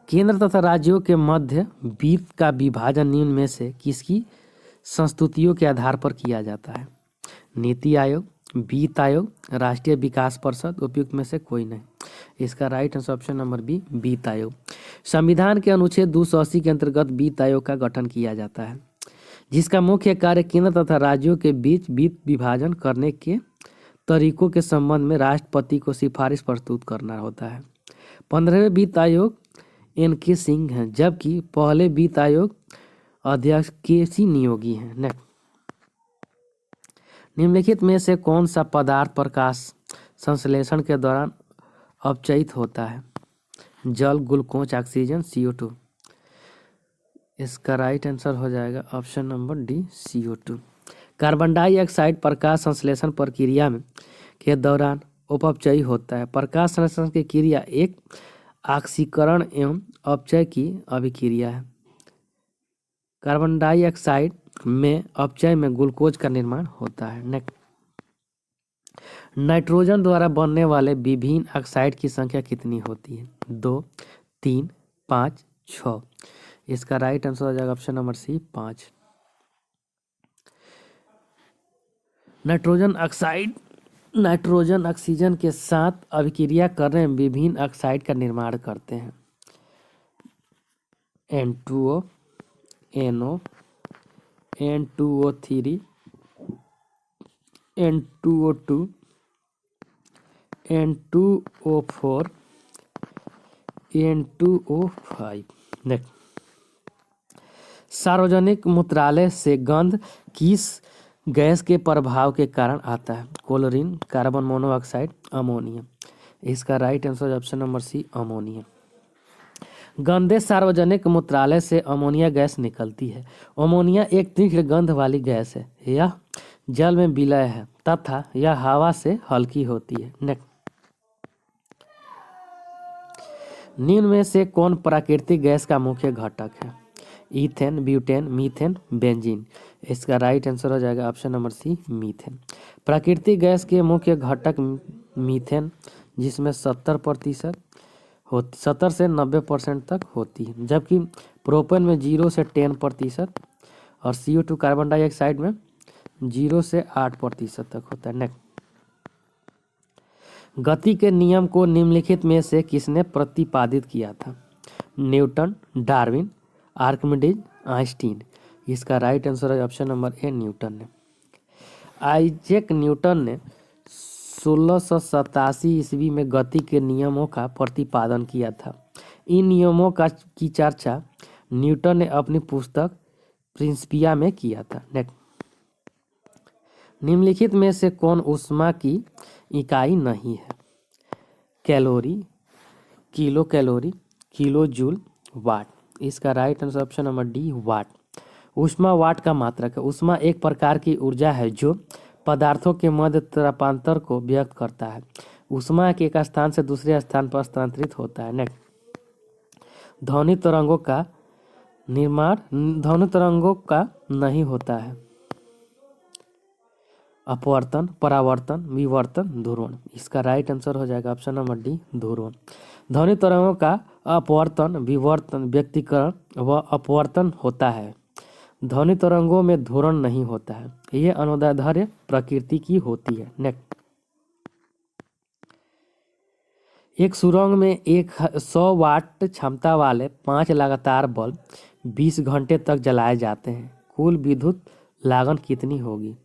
केंद्र तथा राज्यों के मध्य वित्त का विभाजन निम्न में से किसकी संस्तुतियों के आधार पर किया जाता है? नीति आयोग, वित्त आयोग, राष्ट्रीय विकास परिषद, उपयुक्त में से कोई नहीं। इसका right answer option number B, वित्त आयोग। संविधान के अनुच्छेद 280 के अंतर्गत वित्त आयोग का गठन किया जाता है, जिसका मुख्य कार्य केंद्र तथा राज्यों के बीच वित्त विभाजन करने के तरीकों के संबंध में राष्ट्रपति को सिफारिश प्रस्तुत करना होता है। 15वें वित्त आयोग NK सिंह हैं, जबकि पहले वित्त आयोग अध्यक्ष KC नियोगी हैं। नेक्स्ट, निम्नलिखित में से कौन सा पदार्थ प्रकाश संश्लेषण के दौरान अपचयित होता है? जल, ग्लूकोज, ऑक्सीजन, CO2। इसका राइट आंसर हो जाएगा option number D, CO2। Carbon dioxide प्रकाश संश्लेषण प्रक्रिया में के दौरान अपचयी होता है। प्रकाश संश्लेषण की क्रिया एक ऑक्सीकरण एवं अपचय की अभिक्रिया है। कार्बन डाइऑक्साइड में अपचय में ग्लूकोज का निर्माण होता है। नेक्स्ट, नाइट्रोजन द्वारा बनने वाले विभिन्न ऑक्साइड की संख्या कितनी होती है? 2, 3, 5, 6। इसका राइट आंसर हो जाएगा option number C, 5। Nitrogen oxygen के साथ अभिक्रिया करने में विभिन्न ऑक्साइड का निर्माण करते हैं। N2O, NO, N2O3, N2O2, N2O4, N2O5। Next, सार्वजनिक मूत्रालय से गंध किस गैस के प्रभाव के कारण आता है? Chlorine, carbon monoxide, ammonia. इसका right answer option number C, ammonia. गंदे सार्वजनिक मूत्रालय से अमोनिया गैस निकलती है। अमोनिया एक तीव्र गंध वाली गैस है। यह जल में विलय है तथा यह हवा से हल्की होती है। नेक्स्ट, निम्न में से कौन प्राकृतिक गैस का मुख्य घटक है? Ethane, butane, methane, benzene. इसका राइट आंसर हो जाएगा ऑप्शन नंबर सी, मीथेन। प्राकृतिक गैस के मुख्य घटक मीथेन, जिसमें 70 से 90% तक होती है, जबकि प्रोपेन में 0 से 10% और CO2 कार्बन डाइऑक्साइड में 0 से 8% तक होता है। नेक्स्ट, गति के नियम को निम्नलिखित में से किसने प्रतिपादित किया था? Newton, Darwin, Archimedes, Einstein. इसका राइट आंसर है ऑप्शन नंबर ए, न्यूटन ने। आइजैक न्यूटन ने 1687 ईस्वी में गति के नियमों का प्रतिपादन किया था। इन नियमों की चर्चा न्यूटन ने अपनी पुस्तक प्रिंसिपिया में किया था। नेक्स्ट, निम्नलिखित में से कौन ऊष्मा की इकाई नहीं है? Calorie, kilocalorie, kilojoule, watt. इसका right answer option number D, watt. ऊष्मा वाट का मात्रक है। ऊष्मा एक प्रकार की ऊर्जा है जो पदार्थों के मध्य तापांतर को व्यक्त करता है। ऊष्मा के एक स्थान से दूसरे स्थान पर स्थानांतरित होता है। नेक्स्ट, ध्वनि तरंगों का निर्माण ध्वनि तरंगों का नहीं होता है। अपवर्तन, परावर्तन, विवर्तन, ध्रुवण। इसका राइट आंसर हो जाएगा ऑप्शन नंबर डी, ध्रुवण। ध्वनि तरंगों का अपवर्तन, विवर्तन, व्यक्तीकरण व अपवर्तन होता है। ध्वनि तरंगों में ध्रुवण नहीं होता है। ये अनुदैर्ध्य प्रकृति की होती है। नेक्स्ट, एक सुरंग में 100 वाट क्षमता वाले 5 लगातार बल्ब 20 घंटे तक जलाए जाते हैं। कुल विद्युत लागत कितनी होगी?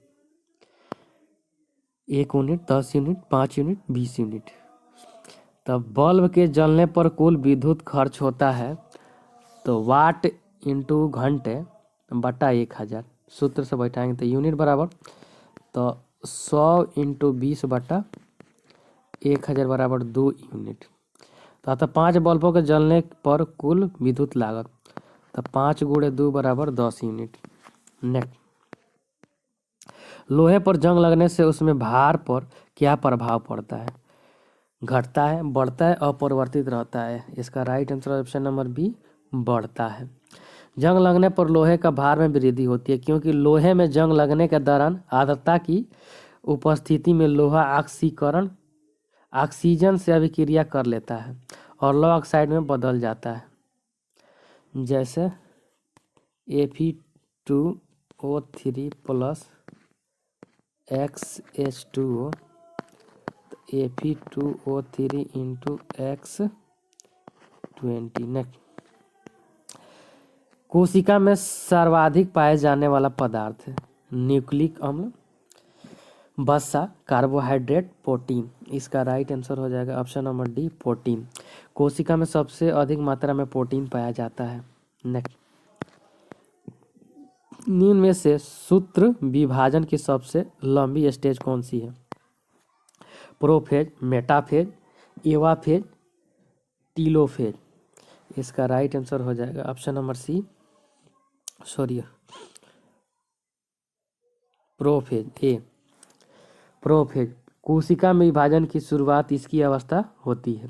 1 यूनिट, 10 यूनिट, 5 यूनिट, 20 यूनिट। तब बल्ब के जलने पर कुल विद्युत खर्च होता है तो वाट इंटू घंटे बटा 1000। सूत्र से बैठाएंगे तो यूनिट बराबर तो 100 इंटू 20 बटा 1000 बराबर 2 यूनिट। तो आता 5 बल्बों के जलने पर कुल विद्युत लागत तो 5 गुणे 2 बराबर 10 यूनिट। नेक्स्ट, लोहे पर जंग लगने से उसमें भार पर क्या प्रभाव पड़ता है? घटता है, बढ़ता है, अपरिवर्तित रहता है। इसका right answer option number B, बढ़ता है। जंग लगने पर लोहे का भार में वृद्धि होती है क्योंकि लोहे में जंग लगने के दौरान आर्द्रता की उपस्थिति में लोहा ऑक्सीजन से अभिक्रिया कर लेता है और लौह ऑक्साइड में बदल जाता है, जैसे Fe2O3 plus XH2O, Fe2O3 into X20। Next, कोशिका में सर्वाधिक पाए जाने वाला पदार्थ है न्यूक्लिक अम्ल, वसा, कार्बोहाइड्रेट, प्रोटीन। इसका राइट आंसर हो जाएगा ऑप्शन नंबर डी, प्रोटीन। कोशिका में सबसे अधिक मात्रा में प्रोटीन पाया जाता है। नेक्स्ट, निम्न में से सूत्र विभाजन की सबसे लंबी स्टेज कौन सी है? Prophase, metaphase, anaphase, telophase. इसका राइट आंसर हो जाएगा option number C, prophase, A. Prophase, कोशिका में विभाजन की शुरुआत इसकी अवस्था होती है।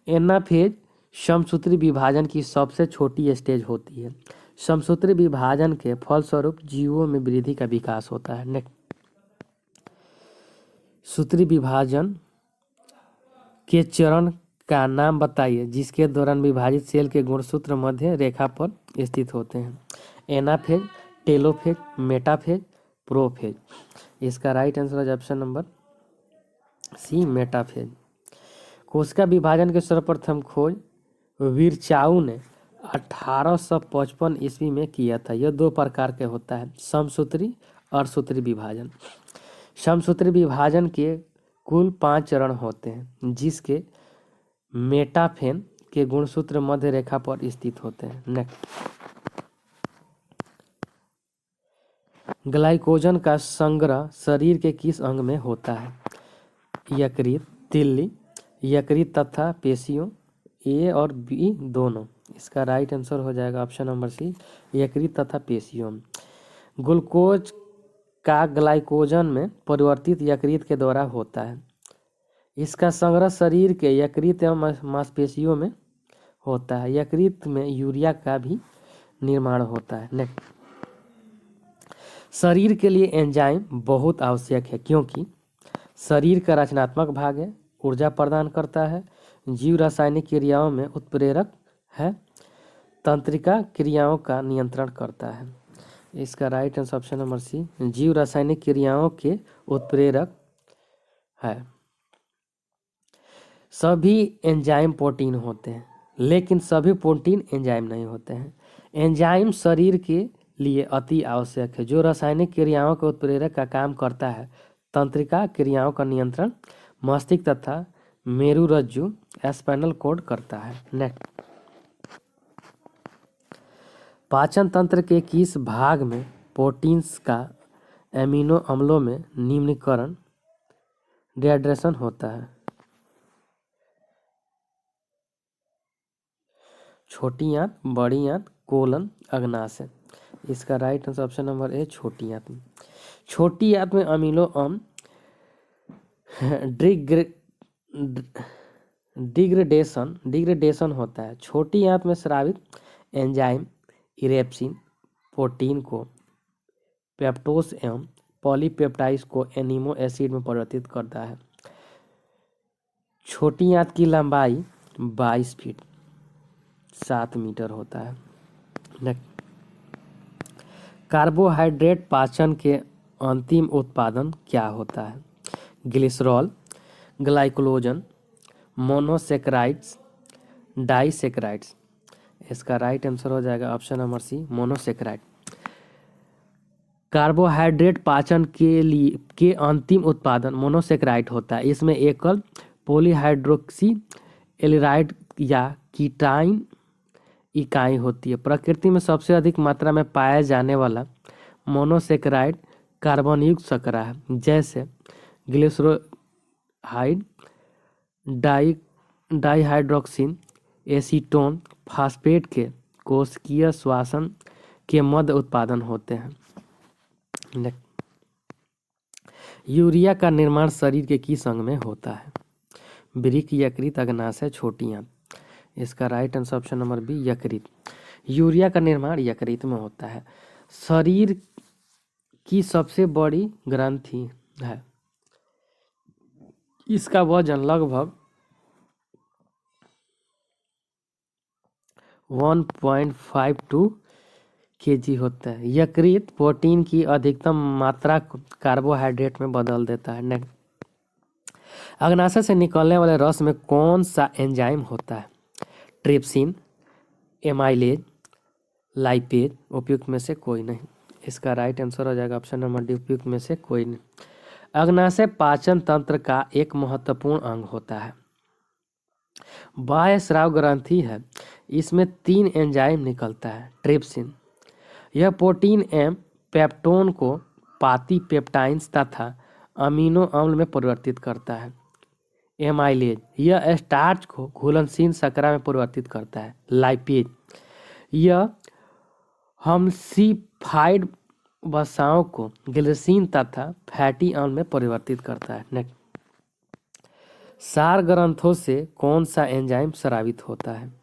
एनाफेज समसूत्री विभाजन की सबसे छोटी स्टेज होती है। समसूत्री विभाजन के फलस्वरूप जीवों में वृद्धि का विकास होता है। नेक्स्ट, सूत्री विभाजन के चरण का नाम बताइए जिसके दौरान विभाजित सेल के गुणसूत्र मध्य रेखा पर स्थित होते हैं। Anaphase, telophase, metaphase, prophase. इसका राइट आंसर है ऑप्शन नंबर सी, मेटाफेज। कोशिका विभाजन के सर्वप्रथम खोज विरचाऊ ने 1855 ईस्वी में किया था। यह 2 प्रकार के होता है, समसूत्री और सूत्री विभाजन। समसूत्री विभाजन के कुल 5 चरण होते हैं जिसके मेटाफेन के गुणसूत्र मध्य रेखा पर स्थित होते हैं। नेक्स्ट, ग्लाइकोजन का संग्रह शरीर के किस अंग में होता है? यकृत, तिल्ली, यकृत तथा पेशियों, ए और बी दोनों। इसका राइट आंसर हो जाएगा ऑप्शन नंबर सी, यकृत तथा पेशियों। ग्लूकोज का ग्लाइकोजन में परिवर्तित यकृत के द्वारा होता है। इसका संग्रह शरीर के यकृत एवं मांसपेशियों में होता है। यकृत में यूरिया का भी निर्माण होता है। नेक्स्ट, शरीर के लिए एंजाइम बहुत आवश्यक है क्योंकि शरीर का रचनात्मक भाग है, ऊर्जा प्रदान करता है, जीव रासायनिक क्रियाओं में उत्प्रेरक है, तंत्रिका क्रियाओं का नियंत्रण करता है। इसका right answer option number C, जीव रासायनिक क्रियाओं के उत्प्रेरक है। सभी एंजाइम प्रोटीन होते हैं लेकिन सभी प्रोटीन एंजाइम नहीं होते हैं। एंजाइम शरीर के लिए अति आवश्यक है जो रासायनिक क्रियाओं के उत्प्रेरक का काम करता है, तंत्रिका क्रियाओं का नियंत्रण मस्तिष्क तथा मेरुरज्जु स्पाइनल कॉर्ड करता है। नेक्स्ट, पाचन तंत्र के किस भाग में प्रोटीन्स का एमिनो अम्लों में निम्नीकरण डिहाइड्रेशन होता है? छोटी आंत, बड़ी आंत, कोलन, अग्नाशय। इसका राइट आंसर ऑप्शन नंबर ए छोटी आंत में। छोटी आंत में अमीनो अम्ल डिग्रेडेशन होता है। छोटी आंत में स्रावित एंजाइम इरेप्सिन प्रोटीन को पेप्टोस एवं पॉलीपेप्टाइड्स को एमिनो एसिड में परिवर्तित करता है। छोटी आंत की लंबाई 22 फीट 7 मीटर होता है। कार्बोहाइड्रेट पाचन के अंतिम उत्पादन क्या होता है? Glycerol, glycogen, monosaccharides, disaccharides. इसका राइट आंसर हो जाएगा option number C monosaccharide. Carbohydrate पाचन के अंतिम उत्पादन मोनोसेक्राइड होता है। इसमें एकल पॉलीहाइड्रोक्सी एल्डिहाइड या कीटाइन इकाई होती है। प्रकृति में सबसे अधिक मात्रा में पाया जाने वाला मोनोसेक्राइड कार्बन युक्त शर्करा है, जैसे ग्लिसरोहाइड, डाइहाइड्रोक्सिन, एसीटोन, फास्फेट के कोशिकीय श्वसन के मध्य उत्पादन होते हैं। यूरिया का निर्माण शरीर के किस अंग में होता है? वृक्क, यकृत, अग्नाशय, छोटी आंत। इसका right answer option number B यकृत। यूरिया का निर्माण यकृत में होता है। शरीर की सबसे बड़ी ग्रंथि है। इसका वजन लगभग 1.52 kg होता है। यकृत प्रोटीन की अधिकतम मात्रा कार्बोहाइड्रेट में बदल देता है। अग्नाशय से निकलने वाले रस में कौन सा एंजाइम होता है? Trypsin, amylase, lipase. उपयुक्त में से कोई नहीं। इसका राइट आंसर हो जाएगा ऑप्शन नंबर डी उपयुक्त में से कोई नहीं। अग्नाशय पाचन तंत्र का एक महत्वपूर्ण अंग होता है। बाह्य स्राव ग्रंथि है। इसमें 3 एंजाइम निकलता है। ट्रिप्सिन यह प्रोटीन एवं पेप्टोन को पाती पेप्टाइड्स तथा अमीनो अम्ल में परिवर्तित करता है। एमाइलेज यह स्टार्च को घुलनशील शर्करा में परिवर्तित करता है। लाइपेज यह हमसिफाइड वसाओं को ग्लिसरीन तथा फैटी अम्ल में परिवर्तित करता है। सार ग्रंथों से कौन सा एंजाइम स्रावित होता है?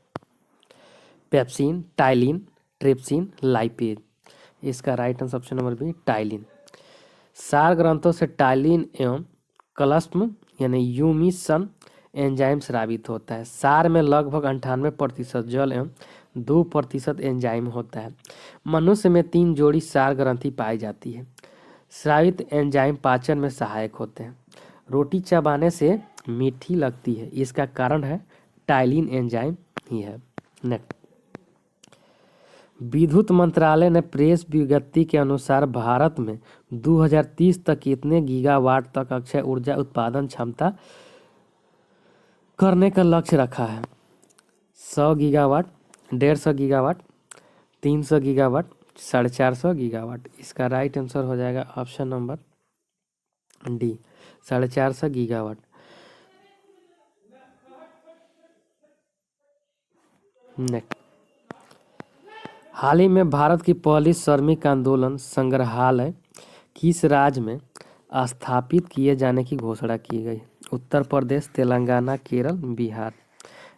Pepsin, ptyalin, trypsin, lipase. इसका right answer option number B ptyalin. सार ग्रंथों से टाइलिन एवं क्लस्म यानी यूमिसन एंजाइम स्रावित होता है। सार में लगभग 98% जल एवं 2% एंजाइम होता है। मनुष्य में 3 जोड़ी सार ग्रंथि पाई जाती है। स्रावित एंजाइम पाचन में सहायक होते हैं। रोटी चबाने से मीठी लगती है, इसका कारण है टाइलिन एंजाइम ही है। नेक्स्ट, विद्युत मंत्रालय ने प्रेस विज्ञप्ति के अनुसार भारत में 2030 तक कितने गीगावाट तक अक्षय ऊर्जा उत्पादन क्षमता करने का लक्ष्य रखा है? 100 गीगावाट, 150 गीगावाट, 300 गीगावाट, 450 गीगावाट। इसका राइट आंसर हो जाएगा option number D 450 gigawatt. Next, हाल ही में भारत की पहली श्रमिक आंदोलन संग्रहालय किस राज्य में स्थापित किए जाने की घोषणा की गई? उत्तर प्रदेश, तेलंगाना, केरल, बिहार।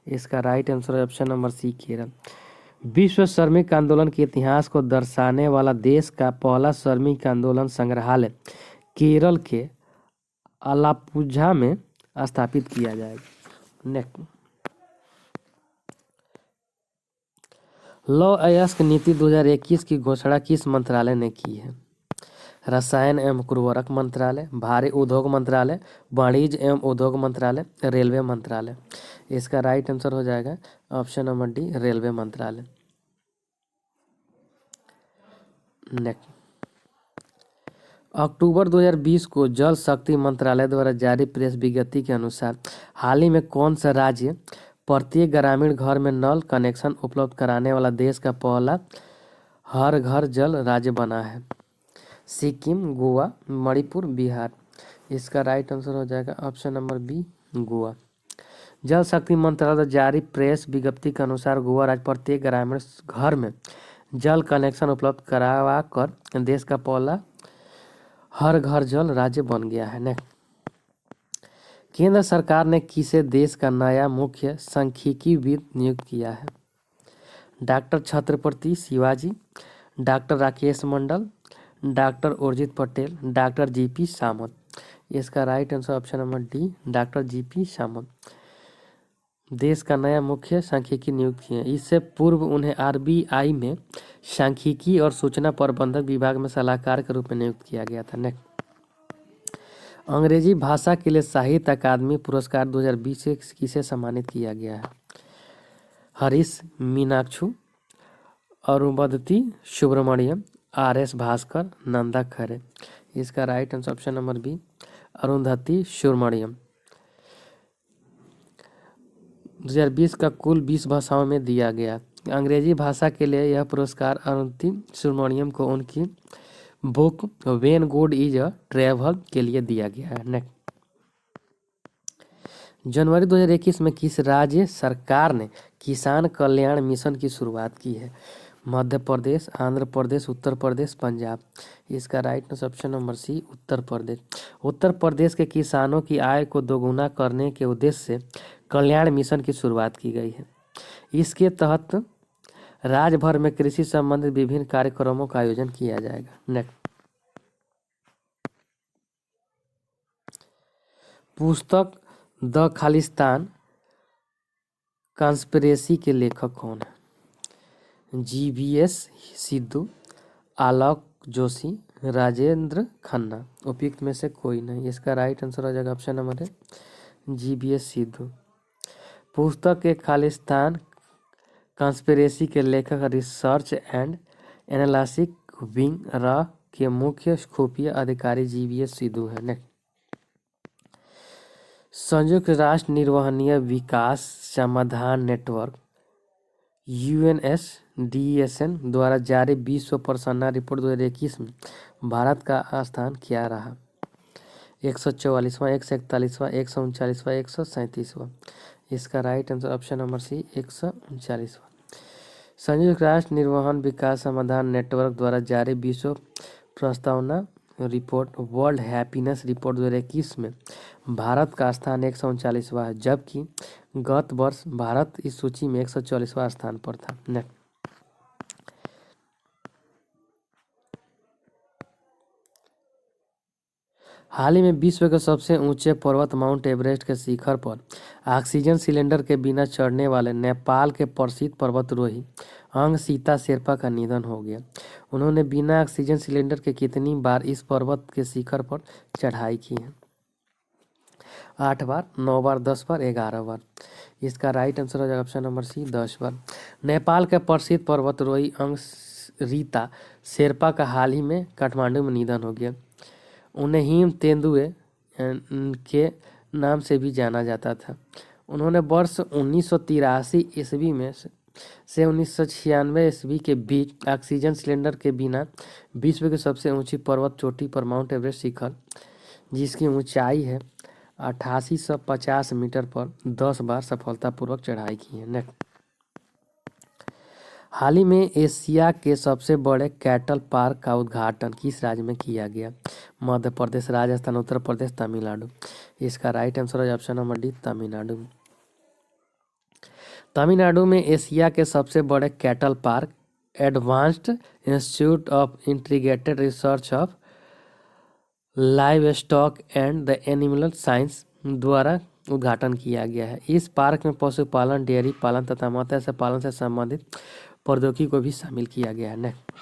इसका राइट आंसर है ऑप्शन नंबर सी केरल। विश्व श्रमिक आंदोलन के इतिहास को दर्शाने वाला देश का पहला श्रमिक आंदोलन संग्रहालय केरल के अलापुझा में स्थापित किया जाएगा। नेक्स्ट, लौह अयस्क नीति 2021 की घोषणा किस मंत्रालय ने की है? रसायन एवं उर्वरक मंत्रालय, भारी उद्योग मंत्रालय, वाणिज्य एवं उद्योग मंत्रालय, रेलवे मंत्रालय। इसका राइट आंसर हो जाएगा ऑप्शन नंबर डी रेलवे मंत्रालय। नेक्स्ट, अक्टूबर 2020 को जल शक्ति मंत्रालय द्वारा जारी प्रेस विज्ञप्ति के अनुसार हाल ही में कौन सा राज्य प्रत्येक ग्रामीण घर में नल कनेक्शन उपलब्ध कराने वाला देश का पहला हर घर जल राज्य बना है? सिक्किम, गोवा, मणिपुर, बिहार। इसका राइट आंसर हो जाएगा ऑप्शन नंबर बी गोवा। जल शक्ति मंत्रालय द्वारा जारी प्रेस विज्ञप्ति के अनुसार गोवा राज्य प्रत्येक ग्रामीण घर में जल कनेक्शन उपलब्ध करवा कर देश का पहला हर घर जल राज्य बन गया है। नेक्स्ट, केंद्र सरकार ने किसे देश का नया मुख्य सांख्यिकीविद नियुक्त किया है? Doctor Chhatrapati Shivaji, doctor Rakesh Mandal, doctor Urjit Patel, doctor G P Samant. इसका right answer option number D, doctor G P Samant देश का नया मुख्य सांख्यिकी नियुक्त किए। इससे पूर्व उन्हें आरबीआई में सांख्यिकी और सूचना प्रबंधन विभाग में सलाहकार के रूप में नियुक्त किया गया था। नेक्स्ट, अंग्रेजी भाषा के लिए साहित्य अकादमी पुरस्कार 2020 से किसे सम्मानित किया गया है? हरीश मीनाक्षु, अरुंधति सुब्रमण्यम, आर.एस. भास्कर, नंदा खरे। इसका right answer option number B, Arundhati Subramaniam. 2020 का कुल 20 भाषाओं में दिया गया। अंग्रेजी भाषा के लिए यह पुरस्कार अरुंधति सुब्रमण्यम को उनकी book when God is a travel के लिए दिया गया है। नेक्स्ट, जनवरी 2021 में किस राज्य सरकार ने किसान कल्याण मिशन की शुरुआत की है? मध्य प्रदेश, आंध्र प्रदेश, उत्तर प्रदेश, पंजाब। इसका right answer option number C, Uttar Pradesh. Uttar Pradesh के किसानों की आय को दोगुना करने के उद्देश्य से कल्याण मिशन की शुरुआत की गई है। इसके तहत राज्य भर में कृषि संबंधित विभिन्न कार्यक्रमों का आयोजन किया जाएगा। नेक्स्ट, पुस्तक द खालिस्तान कॉन्स्पिरेसी के लेखक कौन है? जीवीएस सिद्धू, आलोक जोशी, राजेंद्र खन्ना। उपयुक्त में से कोई नहीं। इसका राइट आंसर हो जाएगा ऑप्शन नंबर है जीवीएस सिद्धू। पुस्तक के खालिस्तान कॉन्स्पिरेसी के लेखक रिसर्च एंड एनालिसिस विंग र के मुख्य खुफिया अधिकारी जीवीएस सिद्धू है। नेक्स्ट, संयुक्त राष्ट्र निर्वहनीय विकास समाधान नेटवर्क यूएनएसडीएसएन द्वारा जारी विश्व प्रसन्ना रिपोर्ट 2021 में भारत का स्थान क्या रहा? 144वां, 141वां, 139वां, 137वां। इसका right answer option number C, 139वां। संयुक्त राष्ट्र निर्वहन विकास समाधान नेटवर्क द्वारा जारी विश्व प्रस्तावना रिपोर्ट वर्ल्ड हैप्पीनेस रिपोर्ट 2021 में भारत का स्थान 139वां है, जबकि गत वर्ष भारत इस सूची में 144वां स्थान पर था। नेक्स्ट, हाल ही में विश्व के सबसे ऊंचे पर्वत माउंट एवरेस्ट के शिखर पर ऑक्सीजन सिलेंडर के बिना चढ़ने वाले नेपाल के प्रसिद्ध पर्वतारोही अंग सीता शेरपा का निधन हो गया। उन्होंने बिना ऑक्सीजन सिलेंडर के कितनी बार इस पर्वत के शिखर पर चढ़ाई की है? 8 बार, 9 बार, 10 बार, 11 बार। इसका राइट आंसर हो जाएगा ऑप्शन नंबर सी, 10 बार। नेपाल के प्रसिद्ध पर्वतारोही अंग रीता शेरपा का हाल ही में काठमांडू में निधन हो गया। उन्हें हिम तेंदुए के नाम से भी जाना जाता था। उन्होंने वर्ष 1983 ईस्वी में से 1996 ईस्वी के बीच ऑक्सीजन सिलेंडर के बिना विश्व की सबसे ऊंची पर्वत चोटी पर माउंट एवरेस्ट शिखर, जिसकी ऊंचाई है 8850 मीटर पर 10 बार सफलतापूर्वक चढ़ाई की है। नेक्स्ट, हाल ही में एशिया के सबसे बड़े कैटल पार्क का उद्घाटन किस राज्य में किया गया? मध्य प्रदेश, राजस्थान, उत्तर प्रदेश, तमिलनाडु। इसका राइट आंसर है option number D, Tamil Nadu. Tamil Nadu में एशिया के सबसे बड़े cattle park advanced institute of integrated research of live stock and the animal science द्वारा उद्घाटन किया गया है। इस पार्क में पशुपालन, डेयरी पालन तथा मत्स्य पालन से संबंधित प्रौद्योगिकी को भी शामिल किया गया है। नेक्स्ट,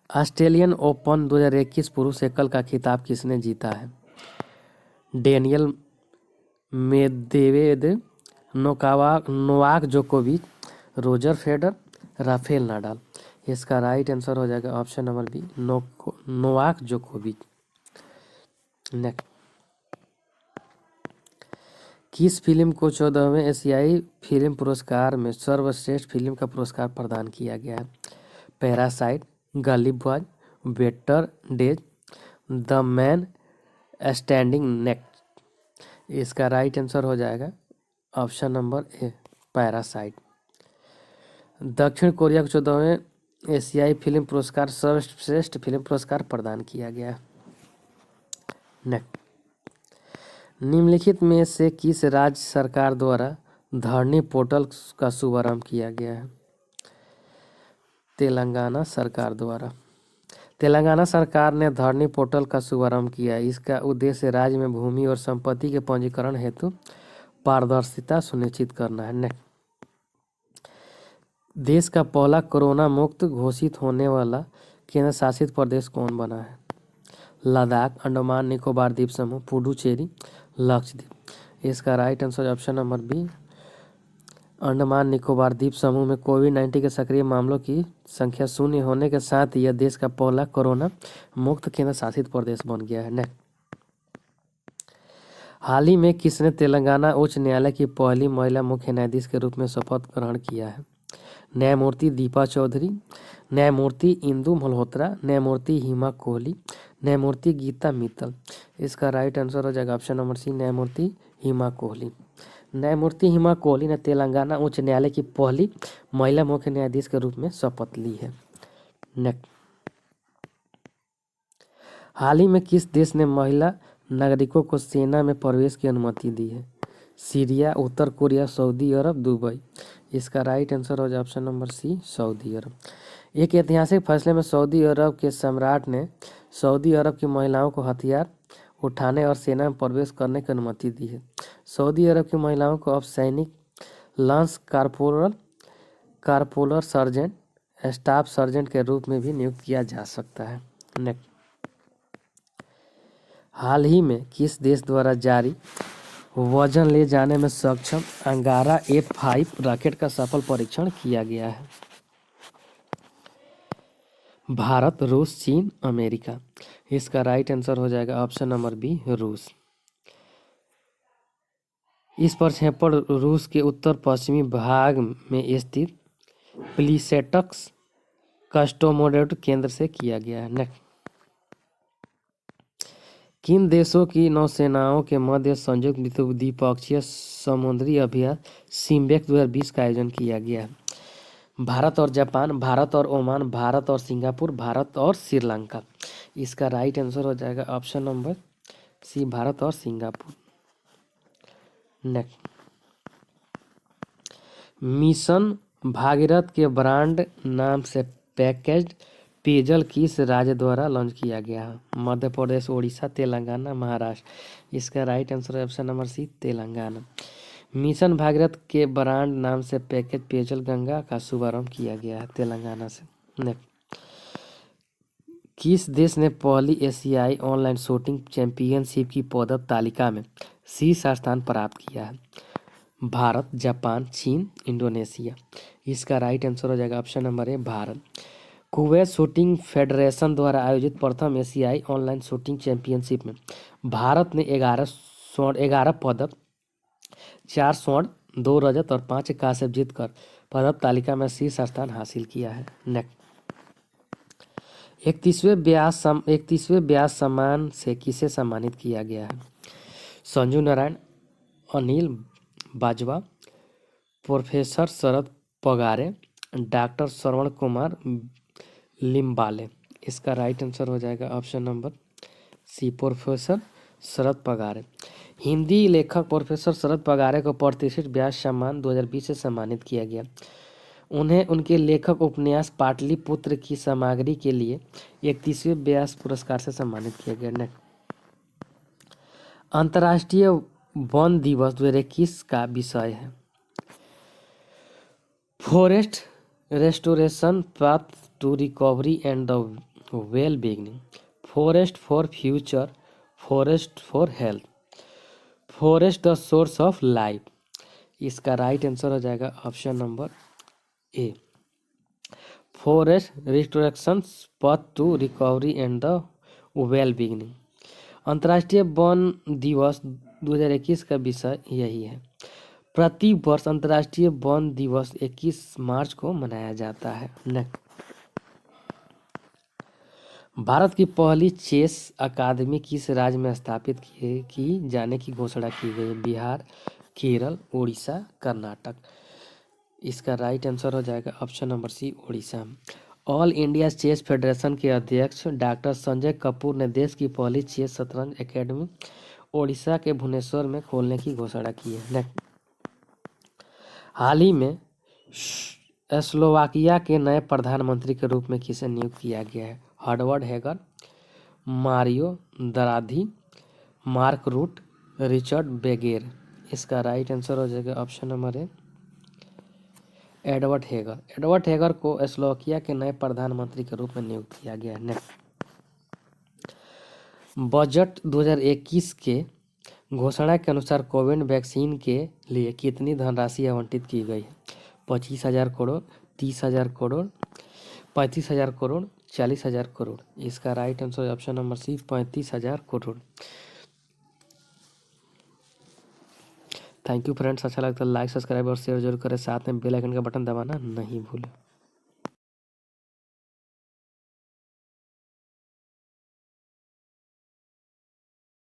ऑस्ट्रेलियन ओपन 2021 पुरुष एकल का खिताब किसने जीता है? डेनियल मेदवेदेव, नोवाक जोकोविच, रोजर फेडर, राफेल नाडाल। इसका राइट आंसर हो जाएगा ऑप्शन नंबर बी, नोवाक जोकोविच। नेक्स्ट, किस फिल्म को 14वें एशियाई फिल्म पुरस्कार में सर्वश्रेष्ठ फिल्म का पुरस्कार प्रदान किया गया है? पैरासाइट, गली boy, better days, the man standing next. इसका राइट आंसर हो जाएगा ऑप्शन नंबर ए, पैरासाइट। दक्षिण कोरिया को 14वें एशियाई फिल्म पुरस्कार सर्वश्रेष्ठ फिल्म पुरस्कार प्रदान किया गया। नेक्स्ट, निम्नलिखित में से किस राज्य सरकार द्वारा धरनी पोर्टल का शुभारंभ किया गया है? तेलंगाना सरकार द्वारा। तेलंगाना सरकार ने धरनी पोर्टल का शुभारंभ किया। इसका उद्देश्य राज्य में भूमि और संपत्ति के पंजीकरण हेतु पारदर्शिता सुनिश्चित करना है। नेक्स्ट, देश का पहला कोरोना मुक्त घोषित होने वाला केंद्र शासित प्रदेश कौन बना है? लद्दाख, अंडमान निकोबार द्वीप समूह, पुडुचेरी, लक्षद्वीप। इसका right answer option number B, Andaman Nicobar द्वीप समूह में कोविड-19 के सक्रिय मामलों की संख्या 0 होने के साथ यह देश का पहला कोरोना मुक्त केंद्र शासित प्रदेश बन गया है। नेक्स्ट, हाल ही में किसने तेलंगाना उच्च न्यायालय की पहली महिला मुख्य न्यायाधीश के रूप में शपथ ग्रहण किया है? न्यायमूर्ति दीपा चौधरी, न्यायमूर्ति इंदु मल्होत्रा, न्यायमूर्ति हिमा कोहली, न्यायमूर्ति गीता मित्तल। इसका राइट आंसर हो जाएगा ऑप्शन नंबर सी, न्यायमूर्ति हिमा कोहली। न्यायमूर्ति हिमा कोहली ने तेलंगाना उच्च न्यायालय की पहली महिला मुख्य न्यायाधीश के रूप में शपथ ली है। नेक्स्ट, हाल ही में किस देश ने महिला नागरिकों को सेना में प्रवेश की अनुमति दी है? सीरिया, उत्तर कोरिया, सऊदी अरब, दुबई। इसका राइट आंसर हो जाए ऑप्शन नंबर सी, सऊदी अरब। एक ऐतिहासिक फैसले में सऊदी अरब के सम्राट ने सऊदी अरब की महिलाओं को हथियार उठाने और सेना में प्रवेश करने की अनुमति दी है। सऊदी अरब की महिलाओं को अब सैनिक, lance corporal sergeant, staff sergeant के रूप में भी नियुक्त किया जा सकता है। नेक्स्ट, हाल ही में किस देश द्वारा जारी वजन ले जाने में सक्षम अंगारा F5 रॉकेट का सफल परीक्षण किया गया है? भारत, रूस, चीन, अमेरिका। इसका राइट आंसर हो जाएगा ऑप्शन नंबर बी, रूस। इस प्रक्षेपण रूस के उत्तर पश्चिमी भाग में स्थित प्लीसेट्स्क कस्टोमोडेट केंद्र से किया गया है। नेक्स्ट, किन देशों की नौसेनाओं के मध्य संयुक्त द्विपक्षीय समुद्री अभ्यास सिम्बेक 2020 का आयोजन किया गया है? भारत और जापान, भारत और ओमान, भारत और सिंगापुर, भारत और श्रीलंका। इसका राइट आंसर हो जाएगा ऑप्शन नंबर सी, भारत और सिंगापुर। नेक्स्ट, मिशन भागीरथ के ब्रांड नाम से पैकेज्ड पेयजल किस राज्य द्वारा लॉन्च किया गया है? मध्य प्रदेश, ओडिशा, तेलंगाना, महाराष्ट्र। इसका राइट आंसर है option number C, Telangana. Mission Bhagiratha के ब्रांड नाम से पैकेज पेयजल गंगा का शुभारंभ किया गया है तेलंगाना से। नेक्स्ट, किस देश ने पहली एशियाई ऑनलाइन शूटिंग चैंपियनशिप की पदक तालिका में शीर्ष स्थान प्राप्त किया है? भारत, जापान, चीन, इंडोनेशिया। इसका राइट आंसर हो जाएगा ऑप्शन नंबर ए, भारत। कुवैत शूटिंग फेडरेशन द्वारा आयोजित प्रथम एशियाई ऑनलाइन शूटिंग चैंपियनशिप में भारत ने 11 पदक, 4 स्वर्ण, 2 रजत और 5 कांस्य जीतकर पदक तालिका में शीर्ष स्थान हासिल किया है। नेक्स्ट, 31वें व्यास सम्मान से किसे सम्मानित किया गया है? संजू नारायण, अनिल बाजवा, प्रोफेसर शरद पगारे, डॉक्टर श्रवण कुमार लिम्बाले। इसका राइट आंसर हो जाएगा ऑप्शन नंबर सी, प्रोफेसर शरद पगारे। हिंदी लेखक प्रोफेसर शरद पगारे को प्रतिष्ठित व्यास सम्मान 2020 से सम्मानित किया गया। उन्हें उनके लेखक उपन्यास पाटलिपुत्र की सामग्री के लिए 31वें व्यास पुरस्कार से सम्मानित किया गया। नेक्स्ट, अंतर्राष्ट्रीय वन दिवस 2021 का विषय है forest restoration path to recovery and the well beginning, forest for future, forest for health, forest the source of life. इसका राइट आंसर हो जाएगा option number A, forest restoration path to recovery and the well beginning. अंतर्राष्ट्रीय वन दिवस 2021 का विषय यही है। प्रति वर्ष अंतर्राष्ट्रीय वन दिवस 21 मार्च को मनाया जाता है। नेक्स्ट, भारत की पहली चेस अकादमी किस राज्य में स्थापित की जाने की घोषणा की गई? बिहार, केरल, उड़ीसा, कर्नाटक। इसका राइट आंसर हो जाएगा option number C, Orissa. All India chess federation के अध्यक्ष डॉक्टर संजय कपूर ने देश की पहली चेस शतरंज एकेडमी ओडिशा के भुवनेश्वर में खोलने की घोषणा की है। हाल ही में स्लोवाकिया के नए प्रधानमंत्री के रूप में किसे नियुक्त किया गया है? Edward Heger, Mario Draghi, Mark Rutte, Richard Beger. इसका राइट आंसर हो जाएगा option number A, Edward Heger. Edward Heger को स्लोवाकिया के नए प्रधानमंत्री के रूप में नियुक्त किया गया है। बजट 2021 के घोषणा के अनुसार कोविड वैक्सीन के लिए कितनी धनराशि आवंटित की गई है? 25,000 करोड़, 30,000 करोड़, 35,000 करोड़, 40,000 करोड़। इसका right answer option number C, 35,000 crore. Thank you friends, अच्छा लगता है लाइक सब्सक्राइब और शेयर जरूर करें, साथ में बेल आइकन का बटन दबाना नहीं भूलें।